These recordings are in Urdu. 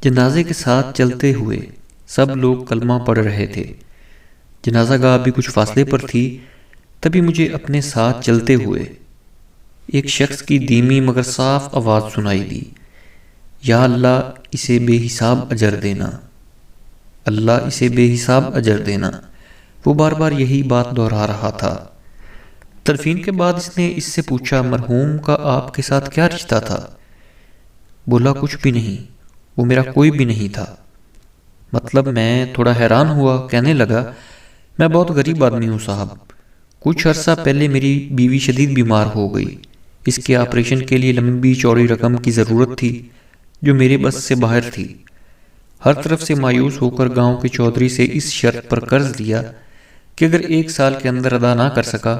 جنازے کے ساتھ چلتے ہوئے سب لوگ کلمہ پڑھ رہے تھے۔ جنازہ گاہ بھی کچھ فاصلے پر تھی، تبھی مجھے اپنے ساتھ چلتے ہوئے ایک شخص کی دھیمی مگر صاف آواز سنائی دی، یا اللہ اسے بے حساب اجر دینا، اللہ اسے بے حساب اجر دینا۔ وہ بار بار یہی بات دہرا رہا تھا۔ تدفین کے بعد اس نے اس سے پوچھا، مرحوم کا آپ کے ساتھ کیا رشتہ تھا؟ بولا، کچھ بھی نہیں، وہ میرا کوئی بھی نہیں تھا۔ مطلب؟ میں تھوڑا حیران ہوا، کہنے لگا، میں بہت غریب آدمی ہوں صاحب، کچھ عرصہ پہلے میری بیوی شدید بیمار ہو گئی، اس کے آپریشن کے لیے لمبی چوڑی رقم کی ضرورت تھی جو میرے بس سے باہر تھی۔ ہر طرف سے مایوس ہو کر گاؤں کے چودھری سے اس شرط پر قرض لیا کہ اگر 1 سال کے اندر ادا نہ کر سکا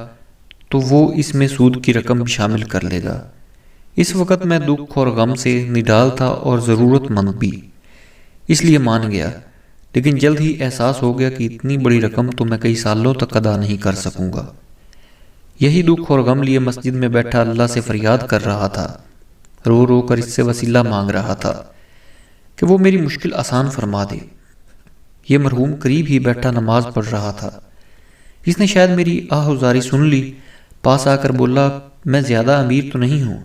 تو وہ اس میں سود کی رقم بھی شامل کر لے گا۔ اس وقت میں دکھ اور غم سے نڈال تھا اور ضرورت مند بھی، اس لیے مان گیا، لیکن جلد ہی احساس ہو گیا کہ اتنی بڑی رقم تو میں کئی سالوں تک ادا نہیں کر سکوں گا۔ یہی دکھ اور غم لیے مسجد میں بیٹھا اللہ سے فریاد کر رہا تھا، رو رو کر اس سے وسیلہ مانگ رہا تھا کہ وہ میری مشکل آسان فرما دے۔ یہ مرحوم قریب ہی بیٹھا نماز پڑھ رہا تھا، اس نے شاید میری آہوزاری سن لی، پاس آ کر بولا، میں زیادہ امیر تو نہیں ہوں،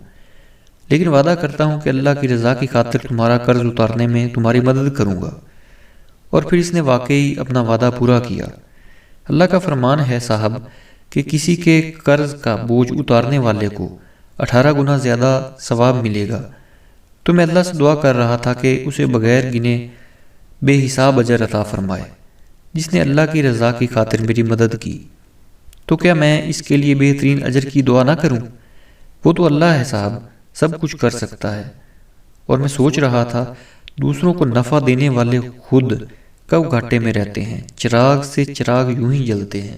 لیکن وعدہ کرتا ہوں کہ اللہ کی رضا کی خاطر تمہارا قرض اتارنے میں تمہاری مدد کروں گا۔ اور پھر اس نے واقعی اپنا وعدہ پورا کیا۔ اللہ کا فرمان ہے صاحب کہ کسی کے قرض کا بوجھ اتارنے والے کو 18 گنا زیادہ ثواب ملے گا۔ تو میں اللہ سے دعا کر رہا تھا کہ اسے بغیر گنے بے حساب اجر عطا فرمائے، جس نے اللہ کی رضا کی خاطر میری مدد کی۔ تو کیا میں اس کے لیے بہترین اجر کی دعا نہ کروں؟ وہ تو اللہ ہے صاحب، سب کچھ کر سکتا ہے۔ اور میں سوچ رہا تھا، دوسروں کو نفع دینے والے خود کب گھاٹے میں رہتے ہیں، چراغ سے چراغ یوں ہی جلتے ہیں۔